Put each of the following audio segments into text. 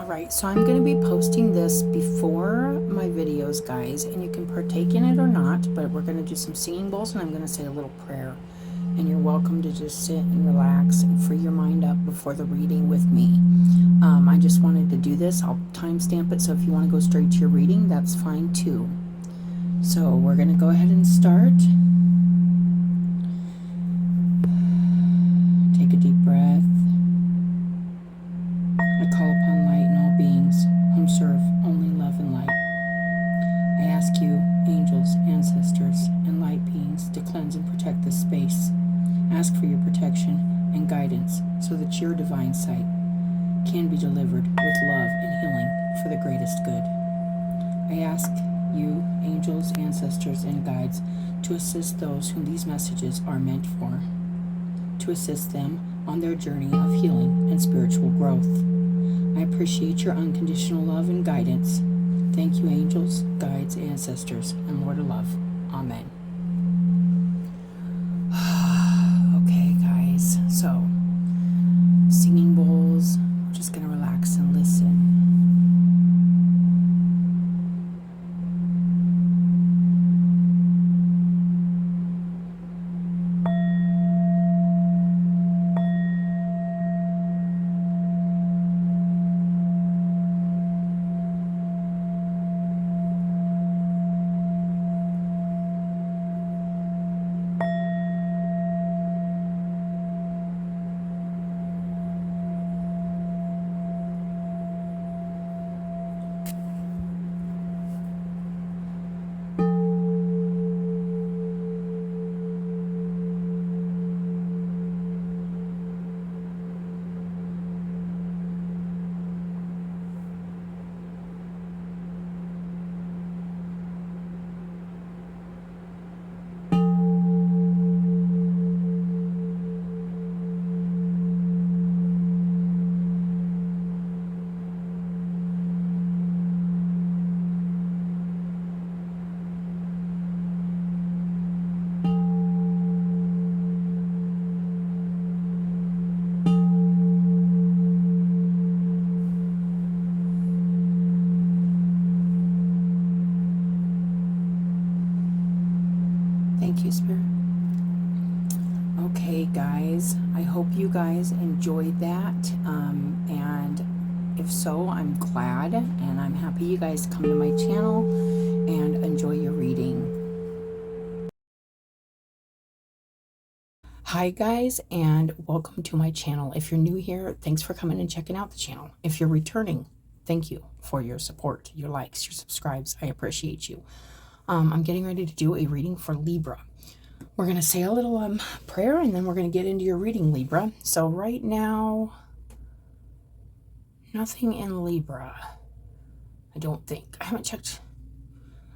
Alright, so I'm going to be posting this before my videos, guys, and you can partake in it or not, but we're going to do some singing bowls and I'm going to say a little prayer. And you're welcome to just sit and relax and free your mind up before the reading with me. I just wanted to do this. I'll timestamp it, so if you want to go straight to your reading, that's fine too. So we're going to go ahead and start. Take a deep breath. I call upon light and all beings whom serve only love and light. I ask you, angels, ancestors, and light beings, to cleanse and protect this space. Ask for your protection and guidance so that your divine sight can be delivered with love and healing for the greatest good. I ask you, angels, ancestors, and guides, to assist those whom these messages are meant for, to assist them on their journey of healing and spiritual growth. I appreciate your unconditional love and guidance. Thank you, angels, guides, ancestors, and Lord of Love. Amen. Okay, guys, so singing bowls. I'm just going to relax and listen. Thank you, Spirit. Okay, guys, I hope you guys enjoyed that. And if so, I'm glad, and I'm happy you guys come to my channel and enjoy your reading. Hi, guys, and welcome to my channel. If you're new here, thanks for coming and checking out the channel. If you're returning, thank you for your support, your likes, your subscribes. I appreciate you. I'm getting ready to do a reading for Libra. We're going to say a little prayer, and then we're going to get into your reading, Libra. So right now, nothing in Libra. I don't think. I haven't checked.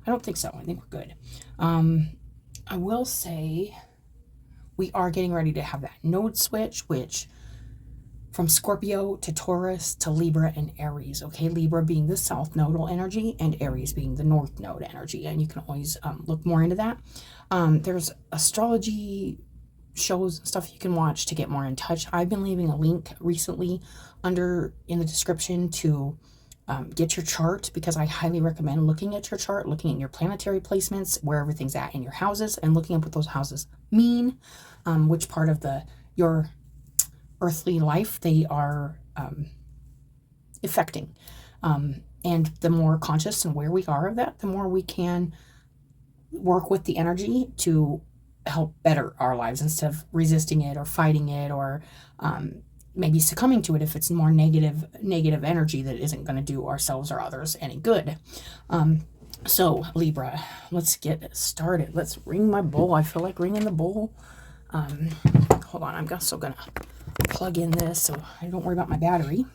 I don't think so. I think we're good. I will say we are getting ready to have that node switch, which from Scorpio to Taurus to Libra and Aries. Okay, Libra being the south nodal energy and Aries being the north node energy. And you can always look more into that. There's astrology shows and stuff you can watch to get more in touch. I've been leaving a link recently in the description to get your chart, because I highly recommend looking at your chart, looking at your planetary placements, where everything's at in your houses, and looking up what those houses mean, which part of your earthly life they are affecting. And the more conscious and aware we are of that, the more we can work with the energy to help better our lives instead of resisting it or fighting it, or maybe succumbing to it if it's more negative energy that isn't going to do ourselves or others any good. So Libra, let's get started. Let's ring my bowl. I feel like ringing the bowl. Hold on, I'm still gonna plug in this so I don't worry about my battery.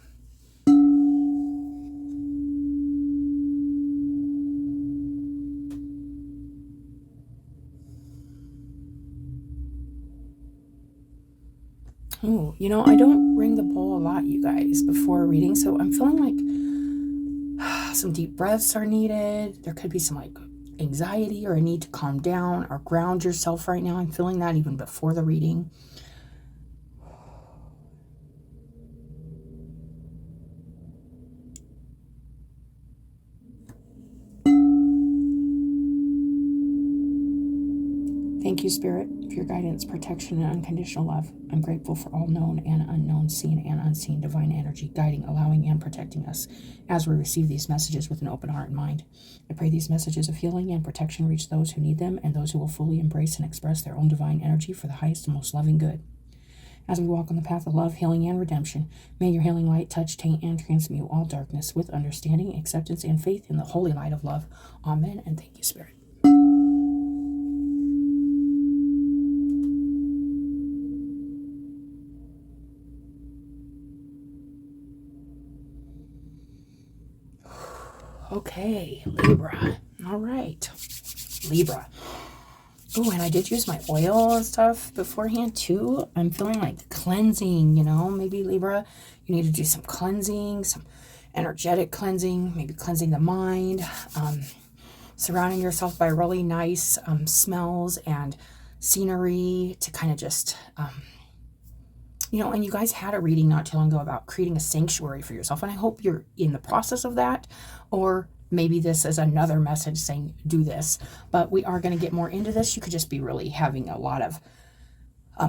Oh, I don't ring the bowl a lot, you guys, before reading, so I'm feeling like some deep breaths are needed. There could be some like anxiety or a need to calm down or ground yourself right now. I'm feeling that even before the reading. Thank you, Spirit, for your guidance, protection, and unconditional love. I'm grateful for all known and unknown, seen and unseen divine energy guiding, allowing, and protecting us as we receive these messages with an open heart and mind. I pray these messages of healing and protection reach those who need them and those who will fully embrace and express their own divine energy for the highest and most loving good. As we walk on the path of love, healing, and redemption, may your healing light touch, taint, and transmute all darkness with understanding, acceptance, and faith in the holy light of love. Amen, and thank you, Spirit. Okay, Libra. All right, Libra. Oh, and I did use my oil and stuff beforehand too. I'm feeling like cleansing, maybe Libra, you need to do some cleansing, some energetic cleansing, maybe cleansing the mind, surrounding yourself by really nice smells and scenery to kind of just, and you guys had a reading not too long ago about creating a sanctuary for yourself. And I hope you're in the process of that, or maybe this is another message saying do this, but we are going to get more into this. You could just be really having a lot of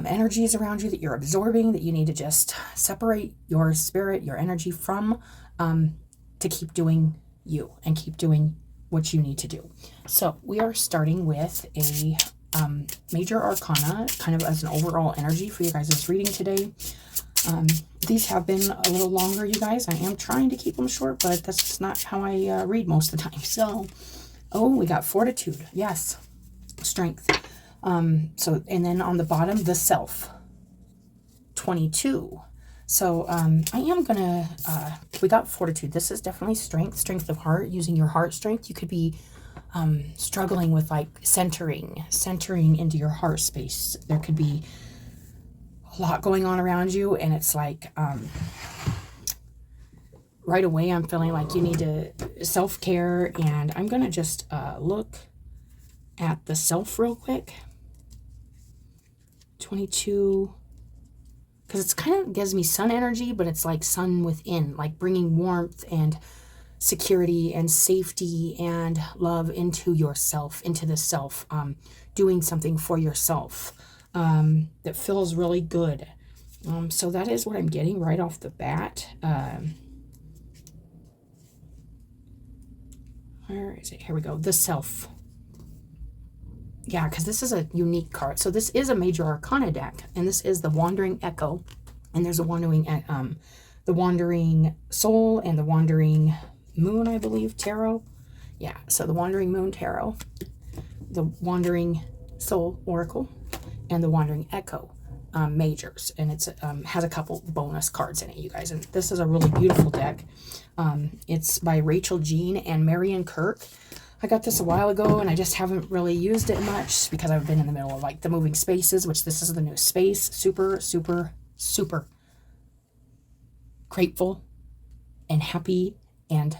energies around you that you're absorbing, that you need to just separate your spirit, your energy from, to keep doing you and keep doing what you need to do. So we are starting with a major arcana, kind of as an overall energy for you guys' reading today. These have been a little longer, you guys. I am trying to keep them short, but that's just not how I read most of the time. So, we got fortitude. Yes. Strength. And then on the bottom, the self. 22. So, I am going to, we got fortitude. This is definitely strength of heart, using your heart strength. You could be struggling with like centering into your heart space. There could be a lot going on around you, and it's like right away I'm feeling like you need to self-care, and I'm gonna just look at the self real quick. 22, because it's kind of gives me sun energy, but it's like sun within, like bringing warmth and security and safety and love into yourself, into the self, doing something for yourself that feels really good. So that is what I'm getting right off the bat. Where is it? Here we go. The self. Yeah, because this is a unique card. So this is a major arcana deck, and this is the Wandering Echo. And there's a the Wandering Soul and the Wandering Moon, I believe, Tarot. Yeah, so the Wandering Moon Tarot, the Wandering Soul Oracle, and the Wandering Echo majors. And it's has a couple bonus cards in it, you guys. And this is a really beautiful deck. It's by Rachel Jean and Marion Kirk. I got this a while ago, and I just haven't really used it much because I've been in the middle of like the moving spaces, which this is the new space. Super, super, super grateful and happy and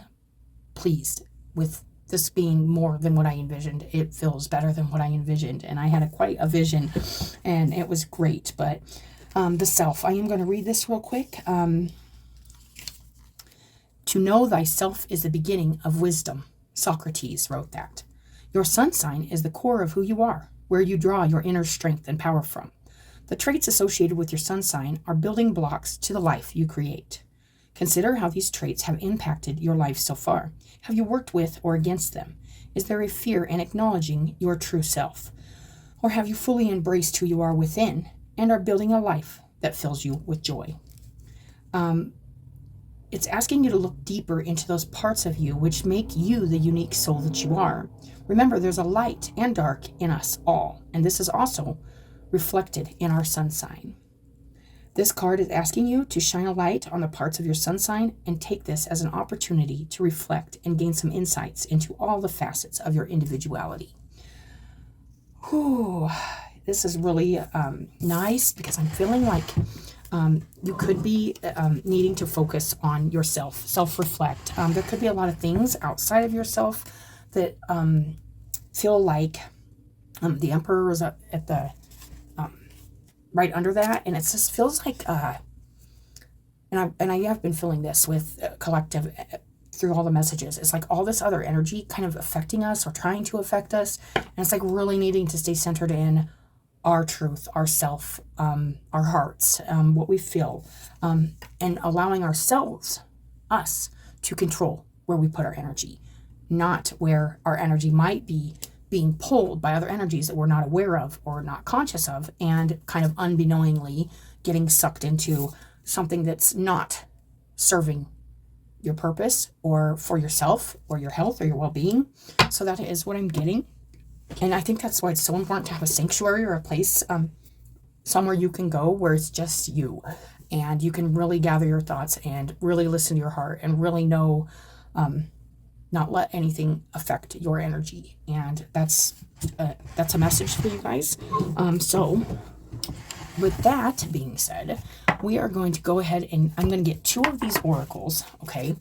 pleased with this being more than what I envisioned. It feels better than what I envisioned, and I had quite a vision, and it was great. But the self, I am going to read this real quick. To know thyself is the beginning of wisdom. Socrates wrote that. Your sun sign is the core of who you are, where you draw your inner strength and power from. The traits associated with your sun sign are building blocks to the life you create. Consider how these traits have impacted your life so far. Have you worked with or against them? Is there a fear in acknowledging your true self? Or have you fully embraced who you are within and are building a life that fills you with joy? It's asking you to look deeper into those parts of you which make you the unique soul that you are. Remember, there's a light and dark in us all, and this is also reflected in our sun sign. This card is asking you to shine a light on the parts of your sun sign and take this as an opportunity to reflect and gain some insights into all the facets of your individuality. Whew, this is really nice because I'm feeling like you could be needing to focus on yourself, self-reflect. There could be a lot of things outside of yourself that feel like the Emperor is at the right under that, and it just feels like and I have been feeling this with collective through all the messages. It's like all this other energy kind of affecting us or trying to affect us, and it's like really needing to stay centered in our truth, our self, our hearts, what we feel, and allowing ourselves, us, to control where we put our energy, not where our energy might be being pulled by other energies that we're not aware of or not conscious of, and kind of unbeknowingly getting sucked into something that's not serving your purpose or for yourself or your health or your well-being. So that is what I'm getting. And I think that's why it's so important to have a sanctuary or a place, somewhere you can go where it's just you, and you can really gather your thoughts and really listen to your heart and really know, not let anything affect your energy. And that's a message for you guys. So with that being said, we are going to go ahead and I'm going to get 2 of these oracles, okay?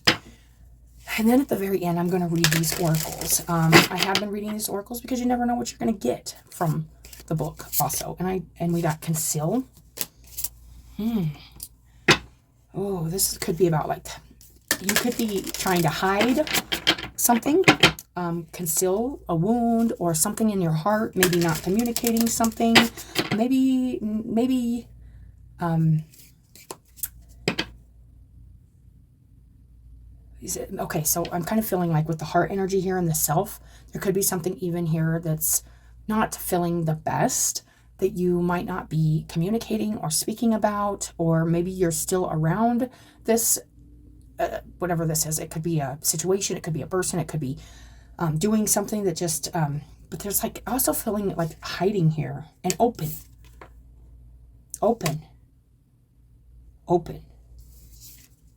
And then at the very end, I'm going to read these oracles. I have been reading these oracles because you never know what you're going to get from the book also. And we got conceal. Oh, this could be about, like, you could be trying to hide something, conceal a wound or something in your heart, maybe not communicating something, maybe, okay, so I'm kind of feeling like with the heart energy here and the self, there could be something even here that's not feeling the best, that you might not be communicating or speaking about, or maybe you're still around this, whatever this is. It could be a situation, it could be a person, it could be doing something that just, but there's like also feeling like hiding here, and open.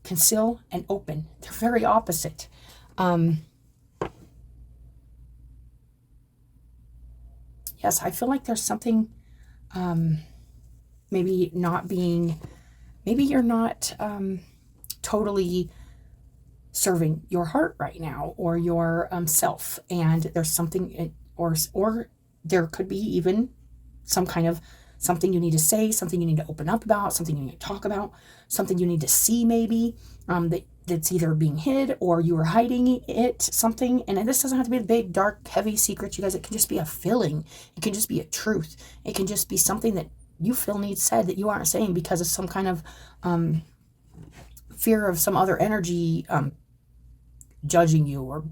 Conceal and open. They're very opposite. Yes, I feel like there's something, maybe you're not totally serving your heart right now, or your self, and there's something, or there could be even some kind of something you need to say, something you need to open up about, something you need to talk about, something you need to see maybe, that's either being hid or you are hiding it, something. And this doesn't have to be a big, dark, heavy secret, you guys. It can just be a feeling. It can just be a truth. It can just be something that you feel needs said that you aren't saying because of some kind of fear of some other energy judging you or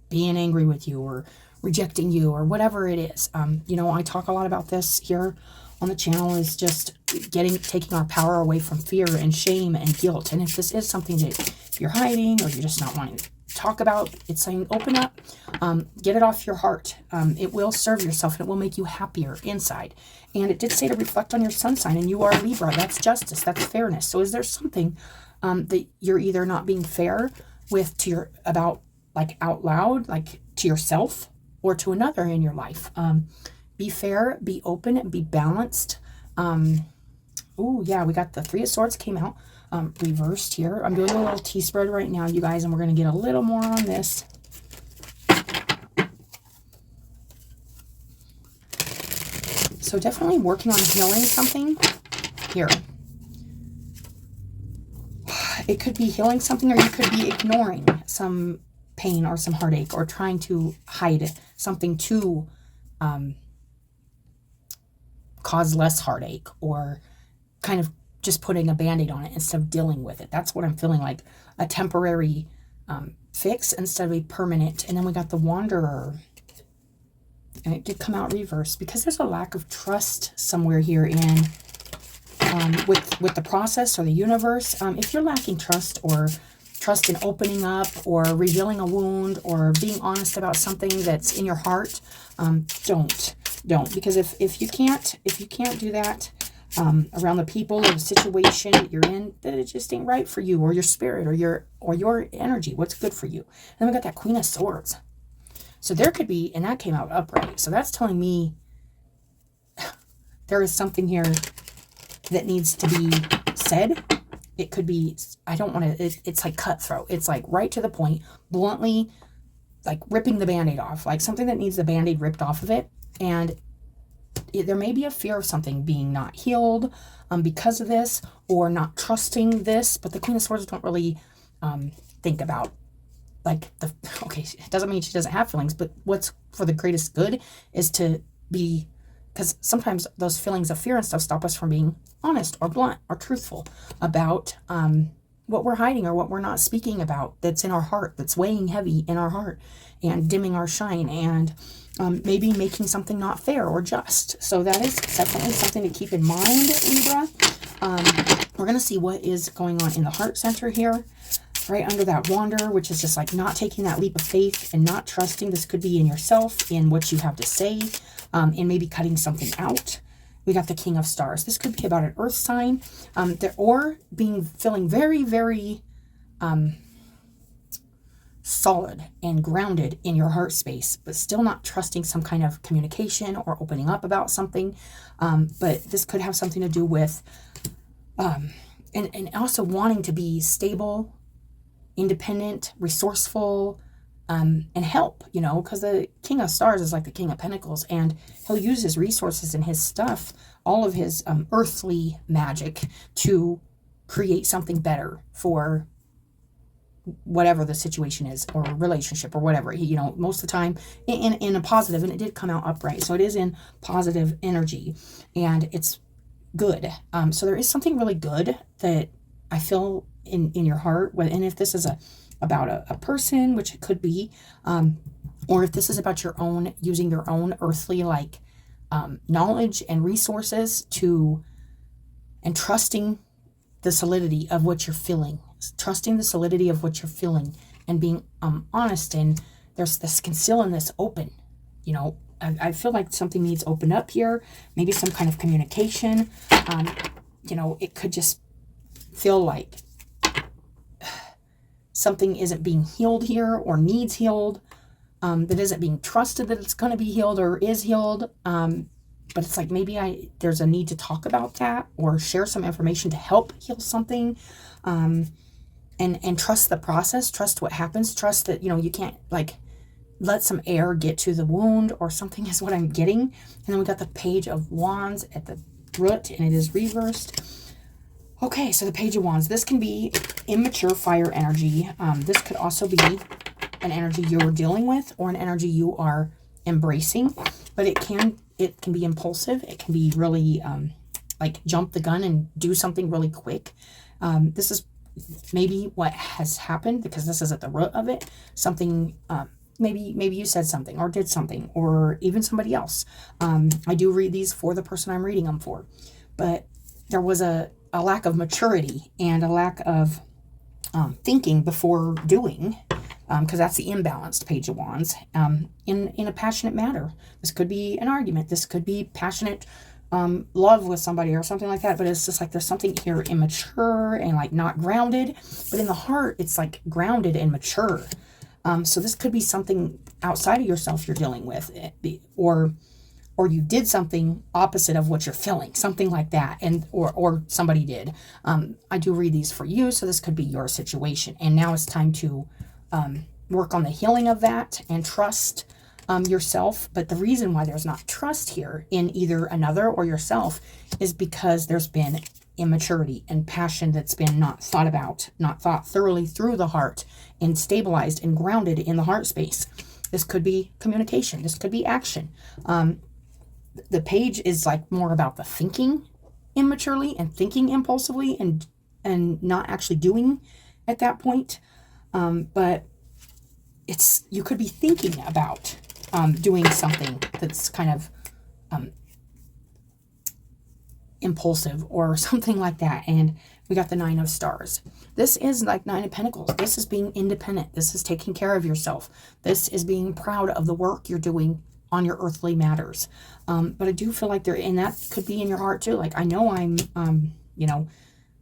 being angry with you or rejecting you or whatever it is. I talk a lot about this here on the channel, is just taking our power away from fear and shame and guilt. And if this is something that you're hiding or you're just not wanting to talk about, it's saying open up, get it off your heart. It will serve yourself and it will make you happier inside. And it did say to reflect on your sun sign, and you are Libra. That's justice, that's fairness. So is there something that you're either not being fair with about like out loud, like to yourself or to another in your life? Be fair, be open, and be balanced. Oh yeah, we got the 3 of Swords came out reversed here. I'm doing a little T-spread right now, you guys, and we're going to get a little more on this. So definitely working on healing something here. It could be healing something, or you could be ignoring some pain or some heartache, or trying to hide something to cause less heartache, or kind of just putting a band-aid on it instead of dealing with it. That's what I'm feeling like, a temporary fix instead of a permanent. And then we got the Wanderer, and it did come out reversed because there's a lack of trust somewhere here in with the process or the universe. If you're lacking trust, or trust in opening up or revealing a wound or being honest about something that's in your heart, don't, because if you can't do that around the people or the situation that you're in, then it just ain't right for you or your spirit or your energy, what's good for you. And then we got that Queen of Swords. So there could be, and that came out upright, so that's telling me there is something here that needs to be said. It could be, I don't want to, it's like cutthroat. It's like right to the point, bluntly, like ripping the Band-Aid off, like something that needs the Band-Aid ripped off of it. And there may be a fear of something being not healed because of this, or not trusting this. But the Queen of Swords don't really think about, like, okay, it doesn't mean she doesn't have feelings, but what's for the greatest good is to be because sometimes those feelings of fear and stuff stop us from being honest or blunt or truthful about what we're hiding or what we're not speaking about that's in our heart, that's weighing heavy in our heart and dimming our shine, and maybe making something not fair or just. So that is definitely something to keep in mind, Libra. We're going to see what is going on in the heart center here, right under that wander, which is just like not taking that leap of faith and not trusting. This could be in yourself, in what you have to say, and maybe cutting something out. We got the King of Stars. This could be about an earth sign, or feeling very, very solid and grounded in your heart space, but still not trusting some kind of communication or opening up about something. But this could have something to do with, and also wanting to be stable, independent, resourceful, and help, because the King of Stars is like the King of Pentacles, and he'll use his resources and his stuff, all of his earthly magic, to create something better for whatever the situation is, or relationship, or whatever. Most of the time in a positive, and it did come out upright, so it is in positive energy, and it's good. So there is something really good that I feel in your heart, and if this is about a person, which it could be, or if this is about using your own earthly knowledge and resources and trusting the solidity of what you're feeling, and being honest, and this conceal and this open. I feel like something needs open up here, maybe some kind of communication. It could just feel like something isn't being healed here, or needs healed, that isn't being trusted that it's going to be healed or is healed. But it's like maybe there's a need to talk about that, or share some information to help heal something, and trust the process, trust what happens, trust that, you can't let some air get to the wound or something, is what I'm getting. And then we got the Page of Wands at the root, and it is reversed. Okay, so the Page of Wands, this can be immature fire energy. This could also be an energy you're dealing with, or an energy you are embracing, but it can be impulsive. It can be really jump the gun and do something really quick. This is maybe what has happened, because this is at the root of it. Something, maybe you said something or did something, or even somebody else. I do read these for the person I'm reading them for, but there was a lack of maturity and a lack of thinking before doing, because that's the imbalanced Page of Wands, in a passionate matter. This could be an argument. This could be passionate love with somebody or something like that, but it's just like there's something here immature and not grounded, but in the heart it's grounded and mature. So this could be something outside of yourself you're dealing with, or you did something opposite of what you're feeling, something like that, or somebody did. I do read these for you, so this could be your situation, and now it's time to work on the healing of that and trust yourself. But the reason why there's not trust here in either another or yourself is because there's been immaturity and passion that's been not thought about, not thought thoroughly through the heart, and stabilized and grounded in the heart space. This could be communication. This could be action. The page is more about the thinking immaturely and thinking impulsively and not actually doing at that point. But you could be thinking about doing something that's kind of impulsive or something like that. And we got the Nine of Stars. This is like Nine of Pentacles. This is being independent. This is taking care of yourself. This is being proud of the work you're doing on your earthly matters. But I do feel like and that could be in your heart too. I know I'm,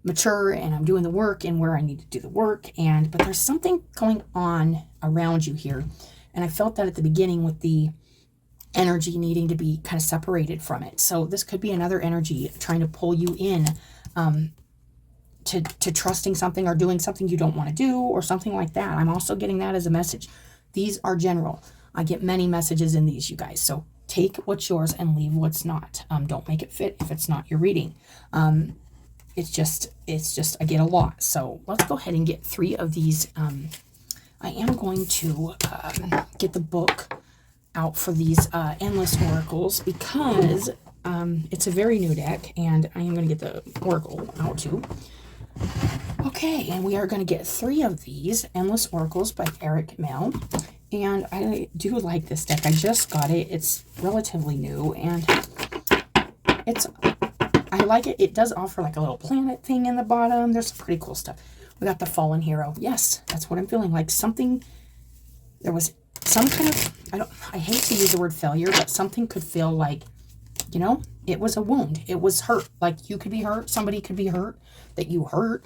mature, and I'm doing the work and where I need to do the work. But there's something going on around you here. And I felt that at the beginning with the energy needing to be kind of separated from it. So this could be another energy trying to pull you in to trusting something or doing something you don't want to do, or something like that. I'm also getting that as a message. These are general. I get many messages in these, you guys. So take what's yours and leave what's not. Don't make it fit if it's not your reading. It's just I get a lot. So let's go ahead and get 3 of these. I am going to get the book out for these endless oracles, because It's a very new deck, and I am going to get the Oracle out too. Okay, and we are going to get 3 of these Endless Oracles by Eric Mel. And I do like this deck. I just got it. It's relatively new, and I like it. It does offer like a little planet thing in the bottom. There's some pretty cool stuff. We got the Fallen Hero. Yes, that's what I'm feeling. Like something, there was some kind of, I hate to use the word failure, but something could feel like, you know, it was a wound. It was hurt. Like you could be hurt. Somebody could be hurt that you hurt.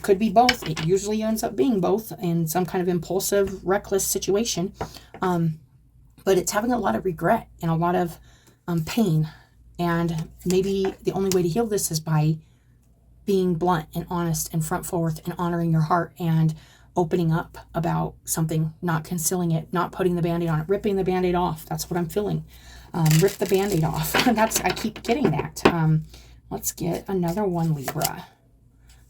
Could be both. It usually ends up being both in some kind of impulsive, reckless situation. But it's having a lot of regret and a lot of pain. And maybe the only way to heal this is by being blunt and honest and front forward and honoring your heart and opening up about something, not concealing it, not putting the Band-Aid on it, ripping the Band-Aid off. That's what I'm feeling. Rip the Band-Aid off. I keep getting that. Let's get another one, Libra.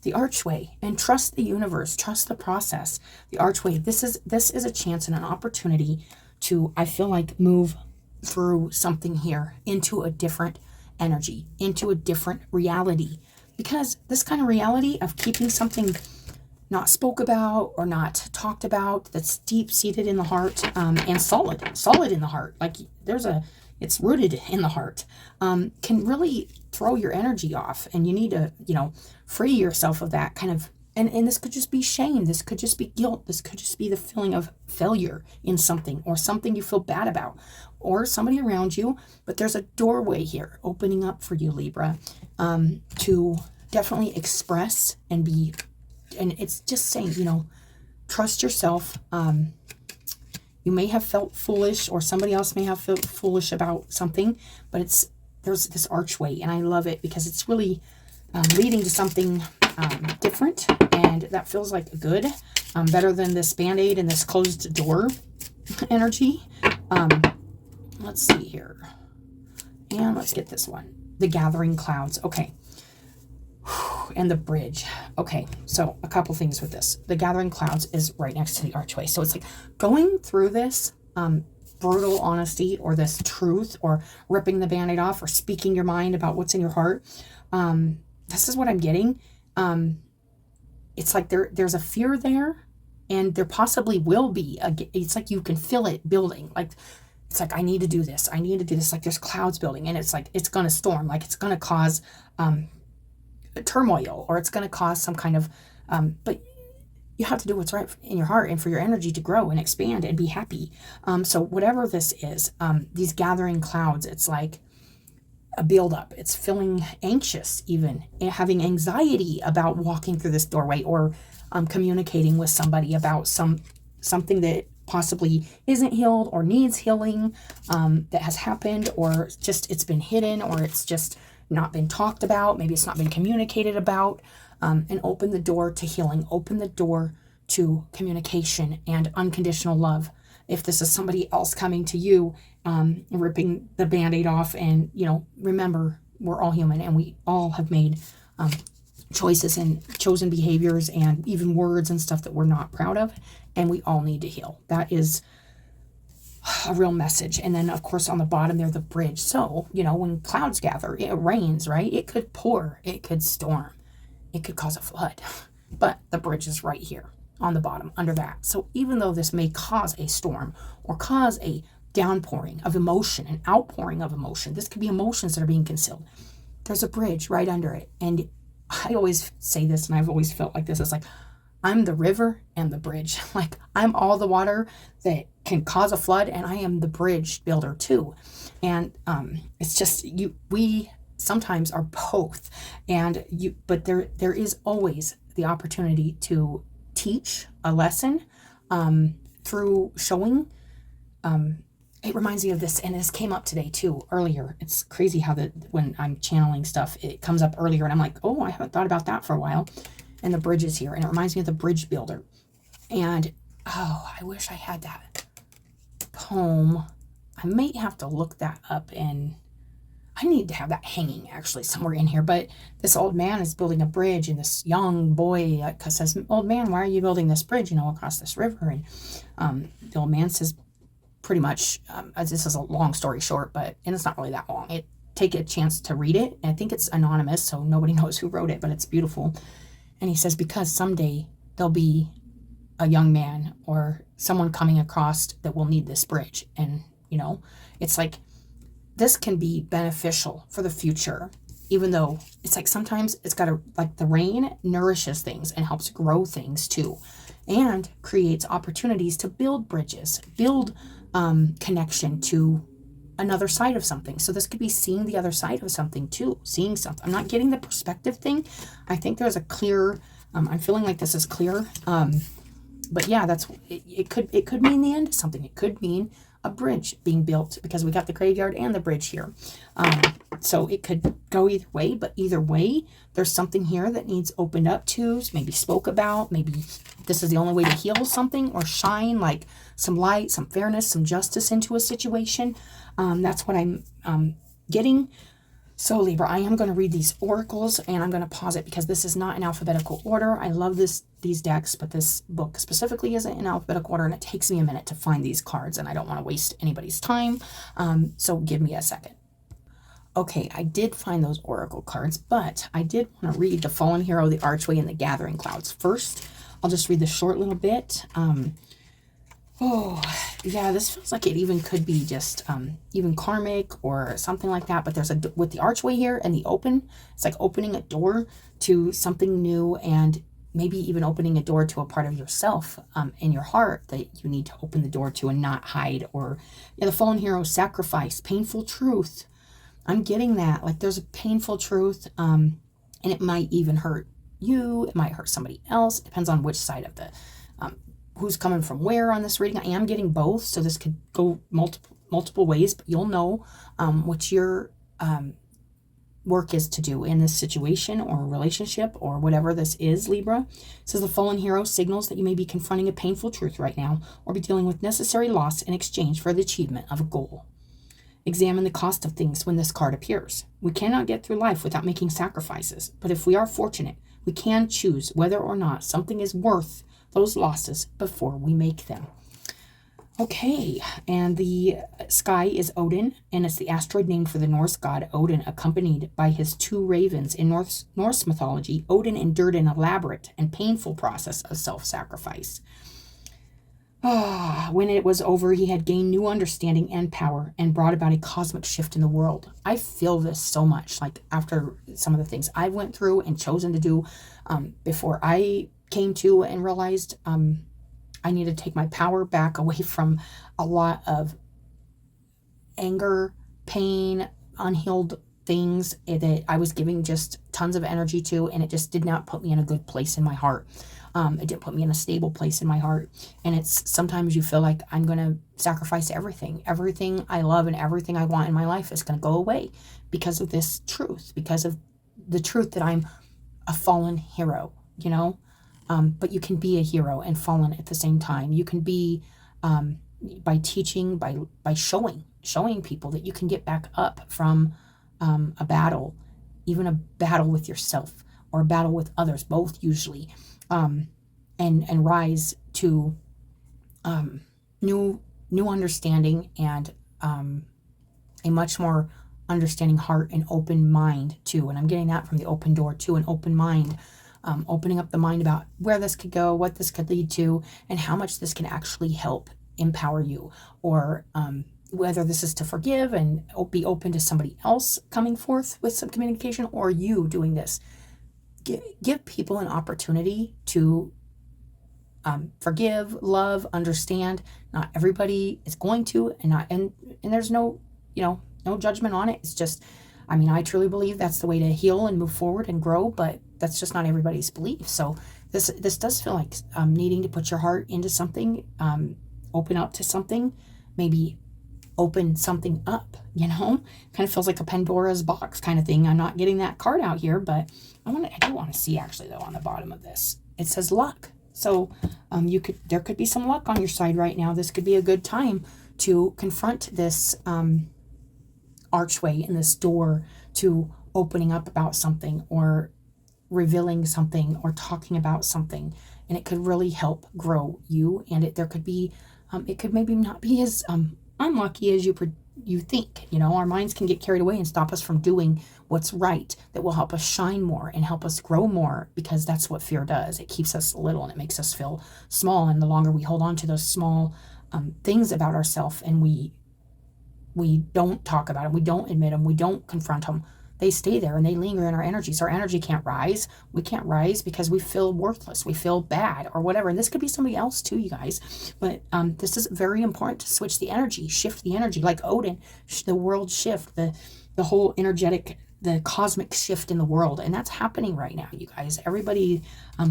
The Archway, and trust the universe, trust the process. The Archway, this is a chance and an opportunity to, I feel like, move through something here into a different energy, into a different reality. Because this kind of reality of keeping something not spoke about or not talked about, that's deep-seated in the heart, and solid in the heart, like it's rooted in the heart, can really throw your energy off. And you need to, free yourself of that kind of, and this could just be shame. This could just be guilt. This could just be the feeling of failure in something, or something you feel bad about, or somebody around you. But there's a doorway here opening up for you, Libra, to definitely express and be, and it's just saying, trust yourself. You may have felt foolish, or somebody else may have felt foolish about something, but there's this archway, and I love it because it's really leading to something different, and that feels like good, better than this Band-Aid and this closed door energy. Let's see here, and let's get this one, the Gathering Clouds. Okay. And the bridge. Okay, so a couple things with this. The Gathering Clouds is right next to the Archway. So it's like going through this brutal honesty, or this truth, or ripping the Band-Aid off, or speaking your mind about what's in your heart. This is what I'm getting. It's like there's a fear there, and there possibly will be. It's like you can feel it building. Like, it's like, I need to do this. I need to do this. Like there's clouds building, and it's like, it's going to storm. Like it's going to cause turmoil, or it's going to cause some kind of, but you have to do what's right in your heart, and for your energy to grow and expand and be happy. So whatever this is, these gathering clouds, it's like a buildup. It's feeling anxious, even having anxiety about walking through this doorway, or communicating with somebody about something that possibly isn't healed or needs healing, that has happened, or just it's been hidden, or it's just not been talked about. Maybe it's not been communicated about, and open the door to healing, open the door to communication and unconditional love. If this is somebody else coming to you, ripping the Band-Aid off, and, remember, we're all human, and we all have made choices and chosen behaviors and even words and stuff that we're not proud of, and we all need to heal. That is a real message. And then, of course, on the bottom there, the bridge. So, when clouds gather, it rains, right? It could pour, it could storm, it could cause a flood, but the bridge is right here on the bottom under that. So even though this may cause a storm, or cause a downpouring of emotion, an outpouring of emotion, this could be emotions that are being concealed, there's a bridge right under it. And I always say this, and I've always felt like this, it's like, I'm the river and the bridge. Like, I'm all the water that can cause a flood, and I am the bridge builder too. And it's just, we sometimes are both. But there is always the opportunity to teach a lesson through showing. It reminds me of this, and this came up today too, earlier. It's crazy how when I'm channeling stuff, it comes up earlier, and I'm like, oh, I haven't thought about that for a while. And the bridge is here, and it reminds me of the bridge builder. And, oh, I wish I had that poem. I may have to look that up, and I need to have that hanging actually somewhere in here. But this old man is building a bridge, and this young boy says, old man, why are you building this bridge, across this river? And the old man says, pretty much, this is a long story short, and it's not really that long. It take a chance to read it. I think it's anonymous, so nobody knows who wrote it, but it's beautiful. And he says, because someday there'll be a young man or someone coming across that will need this bridge. And, it's like, this can be beneficial for the future, even though it's like sometimes it's got to, like the rain nourishes things and helps grow things too, and creates opportunities to build bridges, build connection to another side of something. So this could be seeing the other side of something too, seeing something. I'm not getting the perspective thing. I think there's a clear, I'm feeling like this is clear. But yeah, it could mean the end of something. It could mean a bridge being built, because we got the graveyard and the bridge here. So it could go either way, but either way, there's something here that needs opened up to, maybe spoke about, maybe this is the only way to heal something or shine like some light, some fairness, some justice into a situation. That's what I'm getting. So Libra, I am going to read these oracles, and I'm going to pause it because this is not in alphabetical order. I love these decks, but this book specifically isn't in alphabetical order, and it takes me a minute to find these cards, and I don't want to waste anybody's time. So give me a second. Okay, I did find those oracle cards, but I did want to read the Fallen Hero, the Archway, and the Gathering Clouds first. I'll just read the short little bit. Oh, yeah, this feels like it even could be just even karmic or something like that. But there's with the archway here and the open, it's like opening a door to something new, and maybe even opening a door to a part of yourself in your heart that you need to open the door to and not hide. Or the Fallen Hero, sacrifice, painful truth. I'm getting that. Like there's a painful truth, and it might even hurt you. It might hurt somebody else. It depends on which side of the who's coming from where on this reading. I am getting both, so this could go multiple ways, but you'll know what your work is to do in this situation or relationship or whatever this is, Libra. It says the Fallen Hero signals that you may be confronting a painful truth right now, or be dealing with necessary loss in exchange for the achievement of a goal. Examine the cost of things when this card appears. We cannot get through life without making sacrifices, but if we are fortunate, we can choose whether or not something is worth those losses before we make them. Okay, and the sky is Odin, and it's the asteroid named for the Norse god Odin, accompanied by his two ravens. In Norse mythology, Odin endured an elaborate and painful process of self-sacrifice. When it was over, he had gained new understanding and power and brought about a cosmic shift in the world. I feel this so much, like after some of the things I went through and chosen to do before I came to and realized I need to take my power back away from a lot of anger, pain, unhealed things that I was giving just tons of energy to, and it just did not put me in a good place in my heart. It didn't put me in a stable place in my heart. And it's sometimes you feel like I'm going to sacrifice everything. Everything I love and everything I want in my life is going to go away because of this truth, because of the truth that I'm a fallen hero, but you can be a hero and fallen at the same time. You can be, by teaching, by showing people that you can get back up from a battle, even a battle with yourself or a battle with others, both usually, and rise to new understanding and a much more understanding heart and open mind too. And I'm getting that from the open door too, an open mind. Opening up the mind about where this could go, what this could lead to, and how much this can actually help empower you, or whether this is to forgive and be open to somebody else coming forth with some communication, or you doing this. Give people an opportunity to forgive, love, understand. Not everybody is going to, and there's no judgment on it. It's just, I truly believe that's the way to heal and move forward and grow, but that's just not everybody's belief. So this does feel like needing to put your heart into something, open up to something, maybe open something up, kind of feels like a Pandora's box kind of thing. I'm not getting that card out here, but I do want to see actually though on the bottom of this. It says luck. So there could be some luck on your side right now. This could be a good time to confront this archway and this door to opening up about something, or revealing something, or talking about something, and it could really help grow you. And there could be it could maybe not be as unlucky as you you think. You know, our minds can get carried away and stop us from doing what's right, that will help us shine more and help us grow more, because that's what fear does. It keeps us little and it makes us feel small. And the longer we hold on to those small things about ourselves, and we don't talk about them, we don't admit them, we don't confront them, they stay there and they linger in our energy. So our energy can't rise. We can't rise because we feel worthless, we feel bad or whatever. And this could be somebody else too, you guys. But this is very important to switch the energy, shift the energy, like Odin, the world shift, the whole energetic, the cosmic shift in the world. And that's happening right now, you guys. Everybody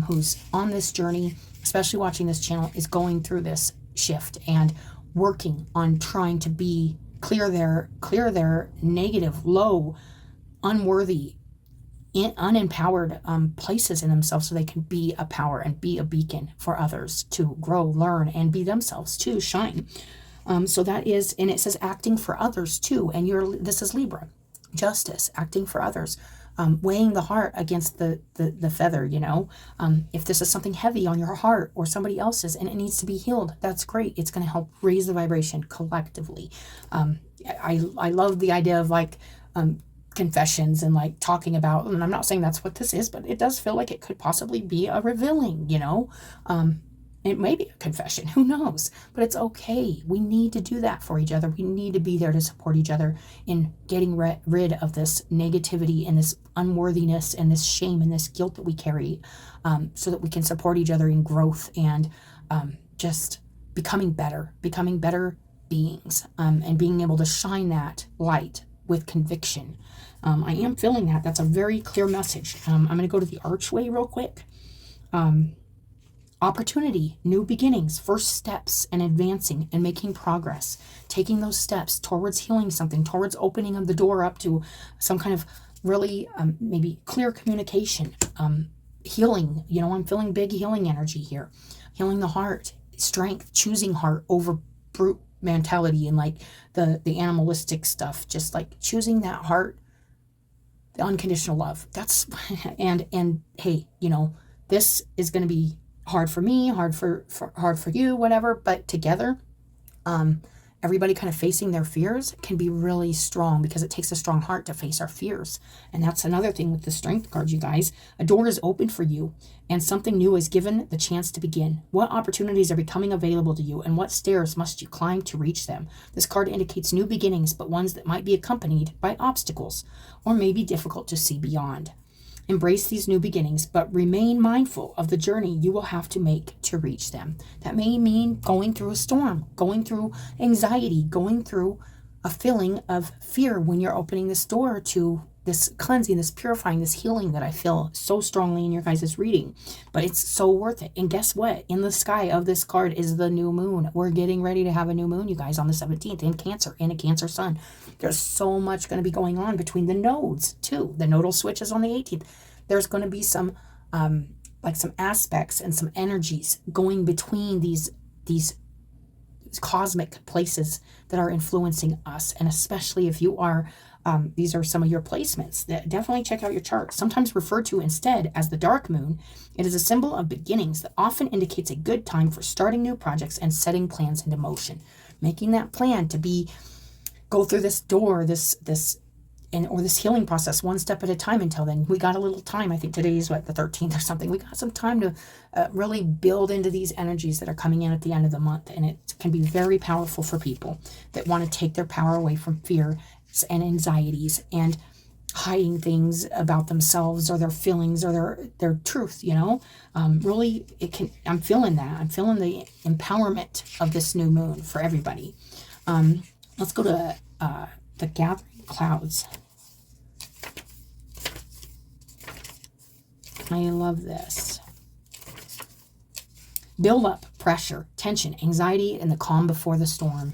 who's on this journey, especially watching this channel, is going through this shift and working on trying to be clear their negative, low, unworthy, unempowered places in themselves, so they can be a power and be a beacon for others to grow, learn, and be themselves too, shine. So that is, and it says acting for others too. And this is Libra, justice, acting for others, weighing the heart against the feather, you know. If this is something heavy on your heart or somebody else's and it needs to be healed, that's great. It's going to help raise the vibration collectively. I love the idea of like confessions and like talking about, and I'm not saying that's what this is, but it does feel like it could possibly be a revealing, you know. It may be a confession, who knows, but it's okay. We need to do that for each other. We need to be there to support each other in getting rid of this negativity and this unworthiness and this shame and this guilt that we carry, so that we can support each other in growth and just becoming better beings, and being able to shine that light with conviction. I am feeling that. That's a very clear message. I'm going to go to the archway real quick. Opportunity, new beginnings, first steps, and advancing and making progress. Taking those steps towards healing something, towards opening of the door up to some kind of really maybe clear communication. Healing, you know, I'm feeling big healing energy here. Healing the heart, strength, choosing heart over brute mentality and like the animalistic stuff. Just like choosing that heart, the unconditional love. That's and hey, you know, this is going to be hard for me, hard for you, whatever, but together, everybody kind of facing their fears can be really strong, because it takes a strong heart to face our fears. And that's another thing with the strength card, you guys. A door is open for you and something new is given the chance to begin. What opportunities are becoming available to you, and what stairs must you climb to reach them? This card indicates new beginnings, but ones that might be accompanied by obstacles or may be difficult to see beyond. Embrace these new beginnings, but remain mindful of the journey you will have to make to reach them. That may mean going through a storm, going through anxiety, going through a feeling of fear when you're opening this door to this cleansing, this purifying, this healing that I feel so strongly in your guys' reading. But it's so worth it. And guess what? In the sky of this card is the new moon. We're getting ready to have a new moon, you guys, on the 17th in Cancer, in a Cancer sun. There's so much going to be going on between the nodes, too. The nodal switch is on the 18th. There's going to be some some aspects and some energies going between these cosmic places that are influencing us. And especially if you are, these are some of your placements, that definitely check out your chart. Sometimes referred to instead as the dark moon, it is a symbol of beginnings that often indicates a good time for starting new projects and setting plans into motion. Making that plan to go through this door, this healing process one step at a time. Until then, we got a little time. I think today is the 13th or something. We got some time to really build into these energies that are coming in at the end of the month. And it can be very powerful for people that want to take their power away from fear and anxieties and hiding things about themselves or their feelings or their truth, you know. Really, I'm feeling that. I'm feeling the empowerment of this new moon for everybody. Let's go to the gathering clouds. I love this. Build up, pressure, tension, anxiety, and the calm before the storm.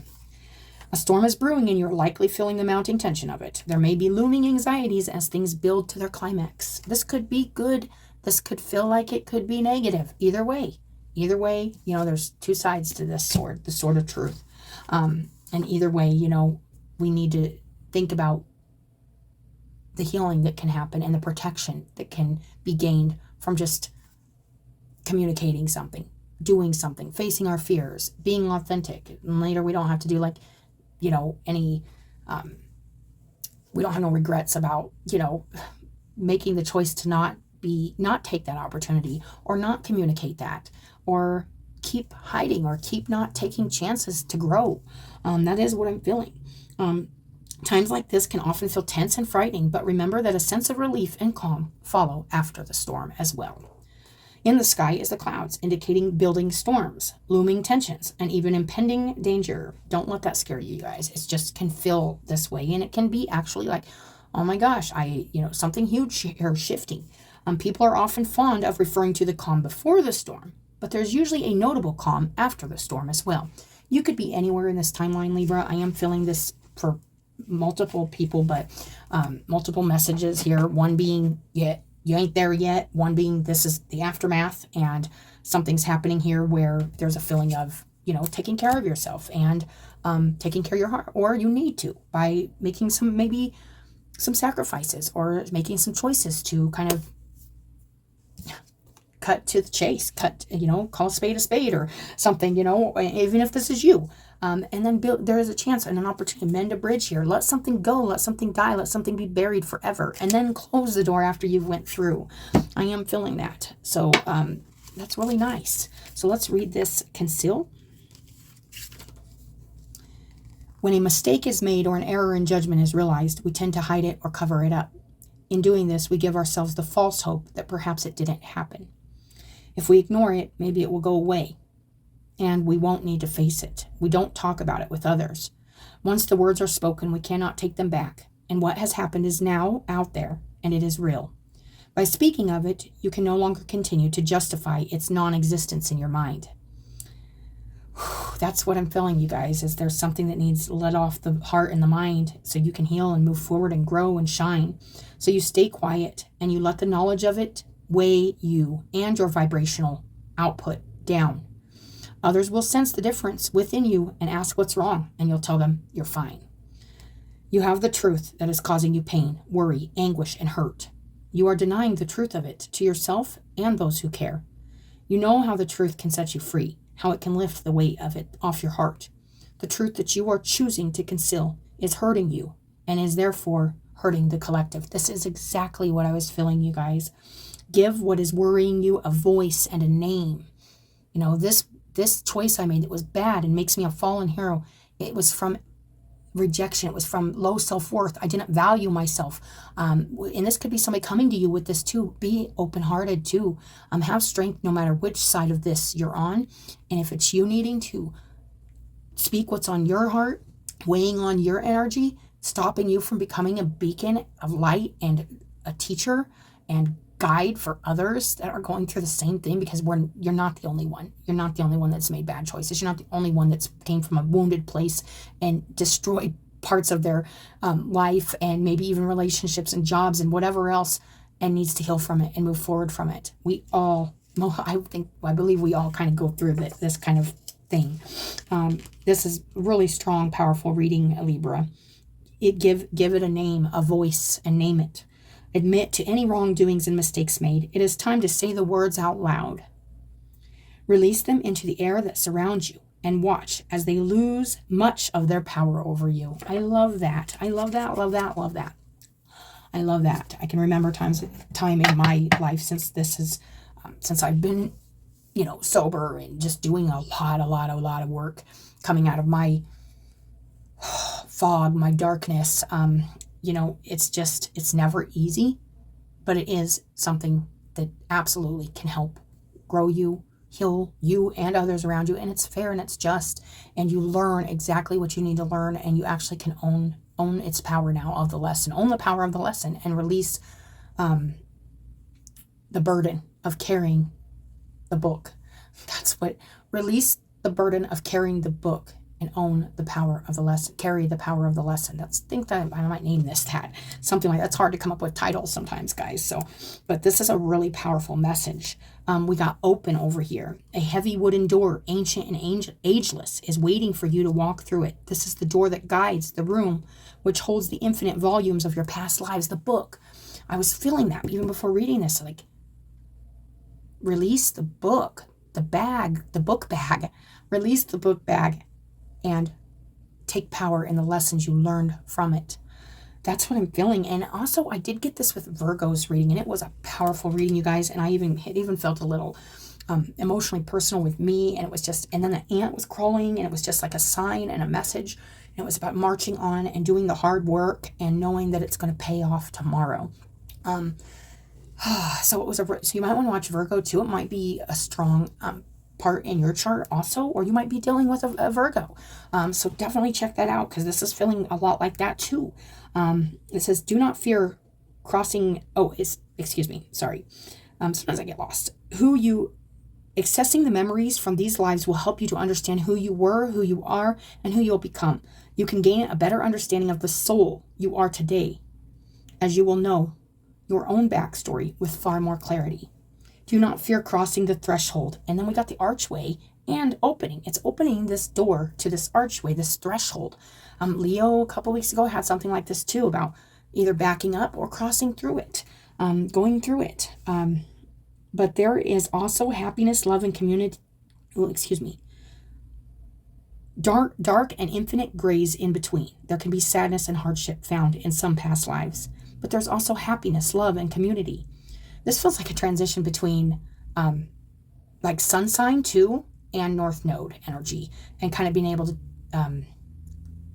A storm is brewing and you're likely feeling the mounting tension of it. There may be looming anxieties as things build to their climax. This could be good. This could feel like it could be negative. Either way, you know, there's two sides to this sword, the sword of truth. And either way, you know, we need to think about the healing that can happen and the protection that can be gained from just communicating something, doing something, facing our fears, being authentic. And later we don't have to do any We don't have no regrets about, making the choice to not take that opportunity, or not communicate that, or keep hiding, or keep not taking chances to grow. That is what I'm feeling. Times like this can often feel tense and frightening, but remember that a sense of relief and calm follow after the storm as well. In the sky is the clouds, indicating building storms, looming tensions, and even impending danger. Don't let that scare you guys. It just can feel this way, and it can be actually like, oh my gosh, something huge here shifting. People are often fond of referring to the calm before the storm, but there's usually a notable calm after the storm as well. You could be anywhere in this timeline, Libra. I am feeling this for multiple people, but multiple messages here. One being, yeah, you ain't there yet. One being, this is the aftermath, and something's happening here where there's a feeling of, taking care of yourself and taking care of your heart, or you need to, by making some sacrifices, or making some choices to kind of cut to the chase, call a spade or something, even if this is you. And then there is a chance and an opportunity to mend a bridge here. Let something go, let something die, let something be buried forever, and then close the door after you've went through. I am feeling that. So that's really nice. So let's read this conceal. When a mistake is made or an error in judgment is realized, we tend to hide it or cover it up. In doing this, we give ourselves the false hope that perhaps it didn't happen. If we ignore it, maybe it will go away, and we won't need to face it. We don't talk about it with others. Once the words are spoken, we cannot take them back, and what has happened is now out there, and it is real. By speaking of it, you can no longer continue to justify its non-existence in your mind. That's what I'm feeling, you guys, is there's something that needs let off the heart and the mind so you can heal and move forward and grow and shine. So you stay quiet and you let the knowledge of it weigh you and your vibrational output down. Others will sense the difference within you and ask what's wrong, and you'll tell them you're fine. You have the truth that is causing you pain, worry, anguish, and hurt. You are denying the truth of it to yourself and those who care. You know how the truth can set you free, how it can lift the weight of it off your heart. The truth that you are choosing to conceal is hurting you and is therefore hurting the collective. This is exactly what I was feeling, you guys. Give what is worrying you a voice and a name. This choice I made that was bad and makes me a fallen hero, it was from rejection. It was from low self-worth. I didn't value myself. And this could be somebody coming to you with this too. Be open-hearted too. Have strength no matter which side of this you're on. And if it's you needing to speak what's on your heart, weighing on your energy, stopping you from becoming a beacon of light and a teacher and guide for others that are going through the same thing, because you're not the only one. You're not the only one that's made bad choices. You're not the only one that's came from a wounded place and destroyed parts of their life and maybe even relationships and jobs and whatever else, and needs to heal from it and move forward from it. We all, I believe we all kind of go through this kind of thing. This is really strong, powerful reading, Libra. Give it a name, a voice, and name it. Admit to any wrongdoings and mistakes made. It is time to say the words out loud. Release them into the air that surrounds you and watch as they lose much of their power over you. I love that. I love that, love that, love that. I love that. I can remember time in my life since I've been, sober and just doing a lot of work, coming out of my fog, my darkness. It's never easy, but it is something that absolutely can help grow you, heal you and others around you. And it's fair and it's just, and you learn exactly what you need to learn, and you actually can own its power now of the lesson, own the power of the lesson, and release the burden of carrying the book. Release the burden of carrying the book and own the power of the lesson, carry the power of the lesson. I might name this that. Something like that's hard to come up with titles sometimes, guys. But this is a really powerful message. We got open over here. A heavy wooden door, ancient and ageless, is waiting for you to walk through it. This is the door that guides the room, which holds the infinite volumes of your past lives, the book. I was feeling that even before reading this, release the book, the book bag, release the book bag, and take power in the lessons you learned from it. That's what I'm feeling. And also, I did get this with Virgo's reading, and it was a powerful reading, you guys. And it even felt a little emotionally personal with me. And it was just, and then the ant was crawling, and it was just like a sign and a message. And it was about marching on and doing the hard work and knowing that it's going to pay off tomorrow. So you might want to watch Virgo too. It might be a strong part in your chart also, or you might be dealing with a Virgo. So definitely check that out, because this is feeling a lot like that too. It says, do not fear crossing. Excuse me. Sorry. Sometimes I get lost. Accessing the memories from these lives will help you to understand who you were, who you are, and who you'll become. You can gain a better understanding of the soul you are today, as you will know your own backstory with far more clarity. Do not fear crossing the threshold. And then we got the archway and opening. It's opening this door to this archway, this threshold. Leo, a couple weeks ago, had something like this too, about either backing up or crossing through it, going through it. But there is also happiness, love, and community. Dark and infinite grays in between. There can be sadness and hardship found in some past lives. But there's also happiness, love, and community. This feels like a transition between like sun sign too and north node energy, and kind of being able to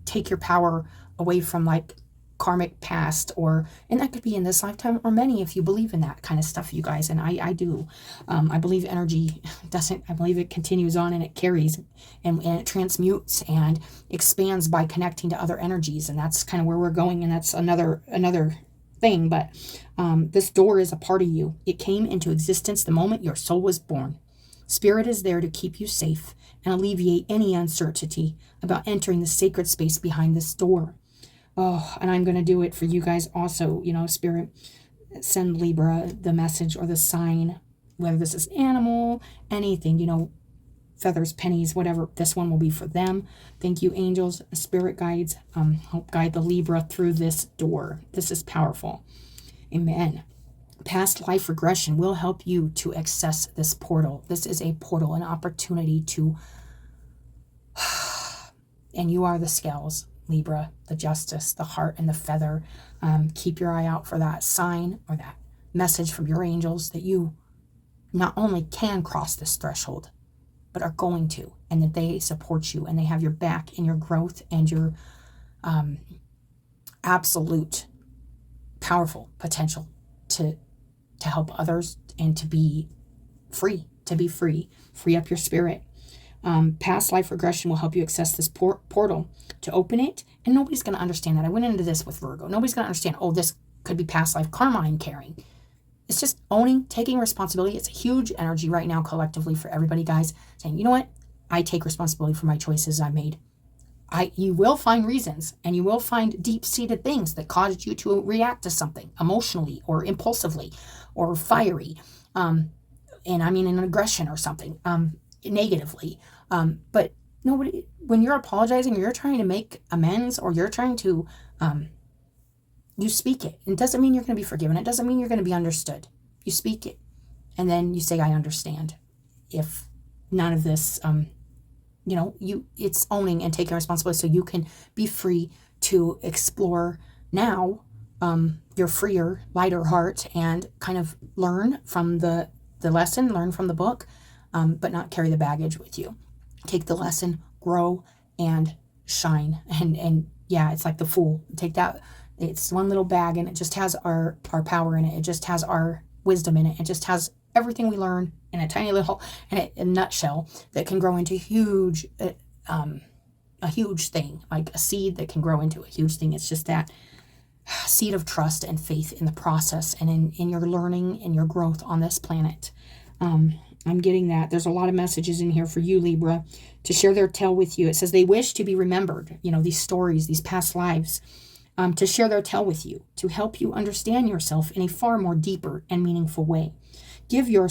take your power away from like karmic past, and that could be in this lifetime or many, if you believe in that kind of stuff, you guys. And I do. I believe energy I believe it continues on, and it carries and it transmutes and expands by connecting to other energies. And that's kind of where we're going. And that's another thing. But this door is a part of you. It came into existence the moment your soul was born. Spirit is there to keep you safe and alleviate any uncertainty about entering the sacred space behind this door. Oh, and I'm going to do it for you guys also. Spirit, send Libra the message or the sign, whether this is animal, anything, feathers, pennies, whatever. This one will be for them. Thank you, angels, spirit guides. Help guide the Libra through this door. This is powerful. Amen. Past life regression will help you to access this portal. This is a portal, an opportunity to, and you are the scales, Libra, the justice, the heart, and the feather. Keep your eye out for that sign or that message from your angels that you not only can cross this threshold, but are going to, and that they support you and they have your back in your growth and your absolute powerful potential to help others and to be free, free up your spirit. Past life regression will help you access this portal to open it, and nobody's going to understand that. I went into this with Virgo. Nobody's going to understand, this could be past life karma I'm carrying. It's just owning, taking responsibility. It's a huge energy right now collectively for everybody, guys, saying, you know what? I take responsibility for my choices I made. You will find reasons, and you will find deep-seated things that caused you to react to something emotionally or impulsively or fiery, and I mean an aggression or something, negatively. But nobody, when you're apologizing or you're trying to make amends or you're trying to, you speak it. It doesn't mean you're going to be forgiven. It doesn't mean you're going to be understood. You speak it, and then you say, I understand. If none of this, it's owning and taking responsibility so you can be free to explore now your freer, lighter heart and kind of learn from the lesson, learn from the book, but not carry the baggage with you. Take the lesson, grow, and shine. And yeah, it's like the Fool. Take that. It's one little bag, and it just has our power in it. It just has our wisdom in it. It just has everything we learn in a tiny little, in a nutshell, that can grow into a huge thing, like a seed that can grow into a huge thing. It's just that seed of trust and faith in the process and in your learning and your growth on this planet. I'm getting that. There's a lot of messages in here for you, Libra, to share their tale with you. It says they wish to be remembered, these stories, these past lives, to share their tale with you, to help you understand yourself in a far more deeper and meaningful way. Give your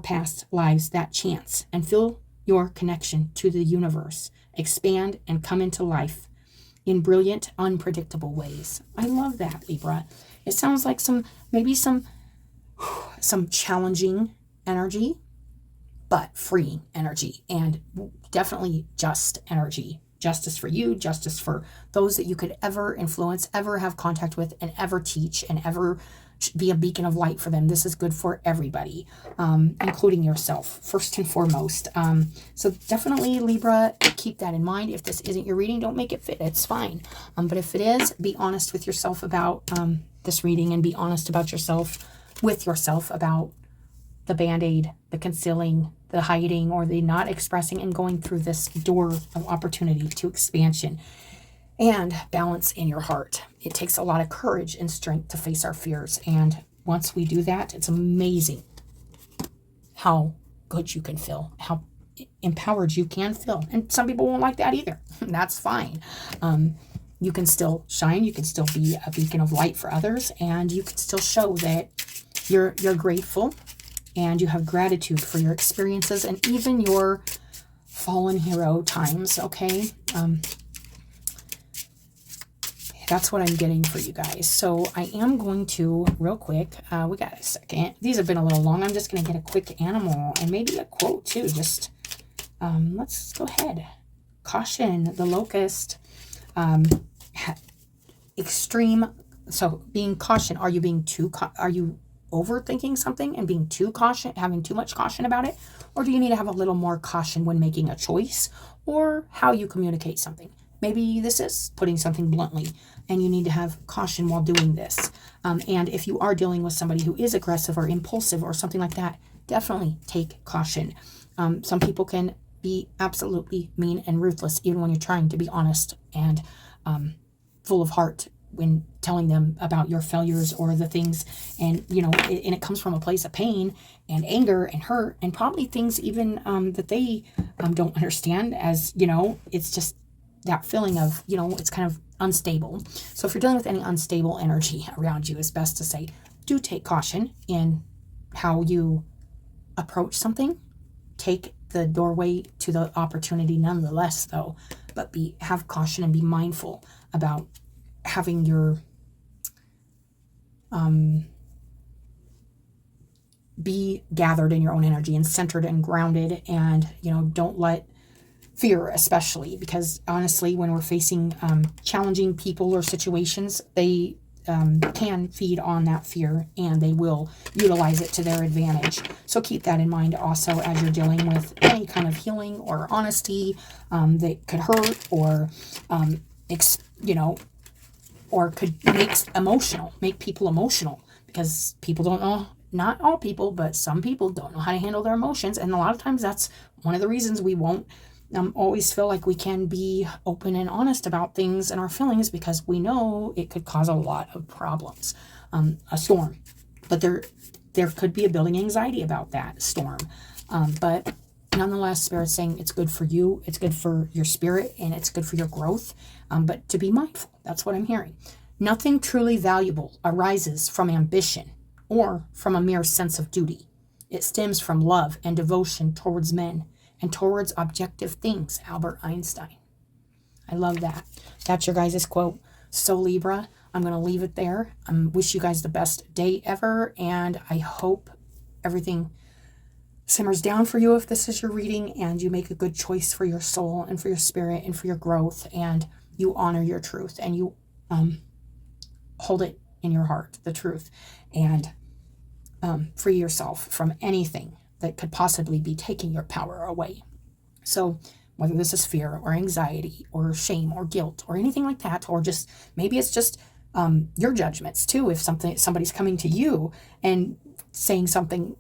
past lives that chance and feel your connection to the universe expand and come into life in brilliant, unpredictable ways. I love that, Libra. It sounds like some challenging energy, but freeing energy, and definitely just energy. justice for you, justice for those that you could ever influence, ever have contact with, and ever teach, and ever be a beacon of light for them. This is good for everybody, including yourself, first and foremost. So definitely, Libra, keep that in mind. If this isn't your reading, don't make it fit. It's fine. But if it is, be honest with yourself about this reading, and be honest about yourself, with yourself, about the band-aid, the concealing, the hiding, or the not expressing, and going through this door of opportunity to expansion and balance in your heart. It takes a lot of courage and strength to face our fears. And once we do that, it's amazing how good you can feel, how empowered you can feel. And some people won't like that either. That's fine. You can still shine. You can still be a beacon of light for others. And you can still show that you're grateful, and you have gratitude for your experiences and even your fallen hero times, okay? That's what I'm getting for you guys. So I am going to, real quick, we got a second. These have been a little long. I'm just going to get a quick animal and maybe a quote too. Just, let's go ahead. Caution, the locust. Extreme, so being caution. Are you being are you overthinking something and being too caution, having too much caution about it? Or do you need to have a little more caution when making a choice or how you communicate something? Maybe this is putting something bluntly, and you need to have caution while doing this. And if you are dealing with somebody who is aggressive or impulsive or something like that, definitely take caution. Some people can be absolutely mean and ruthless, even when you're trying to be honest and full of heart when telling them about your failures or the things. And, you know, and it comes from a place of pain and anger and hurt, and probably things even that they don't understand, as, you know, it's just that feeling of, you know, it's kind of unstable. So if you're dealing with any unstable energy around you, it's best to say, do take caution in how you approach something. Take the doorway to the opportunity nonetheless, though, but have caution and be mindful about having your be gathered in your own energy and centered and grounded, and, you know, don't let fear, especially, because honestly, when we're facing challenging people or situations, they can feed on that fear, and they will utilize it to their advantage. So keep that in mind also as you're dealing with any kind of healing or honesty that could hurt or you know, or could make people emotional, because people don't know, not all people, but some people don't know how to handle their emotions. And a lot of times that's one of the reasons we won't always feel like we can be open and honest about things and our feelings, because we know it could cause a lot of problems, a storm. But there could be a building anxiety about that storm. But nonetheless, Spirit's saying it's good for you, it's good for your spirit, and it's good for your growth. But to be mindful, that's what I'm hearing. Nothing truly valuable arises from ambition or from a mere sense of duty. It stems from love and devotion towards men and towards objective things. Albert Einstein. I love that. That's your guys' quote. So Libra, I'm going to leave it there. I wish you guys the best day ever, and I hope everything simmers down for you if this is your reading, and you make a good choice for your soul and for your spirit and for your growth, and you honor your truth, and you hold it in your heart, the truth, and free yourself from anything that could possibly be taking your power away. So whether this is fear or anxiety or shame or guilt or anything like that, or just maybe it's just your judgments too. If somebody's coming to you and saying something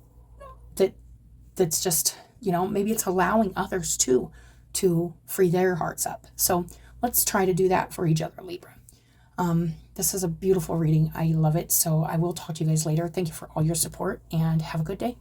that's just, you know, maybe it's allowing others to free their hearts up. So let's try to do that for each other, Libra. This is a beautiful reading. I love it. So I will talk to you guys later. Thank you for all your support, and have a good day.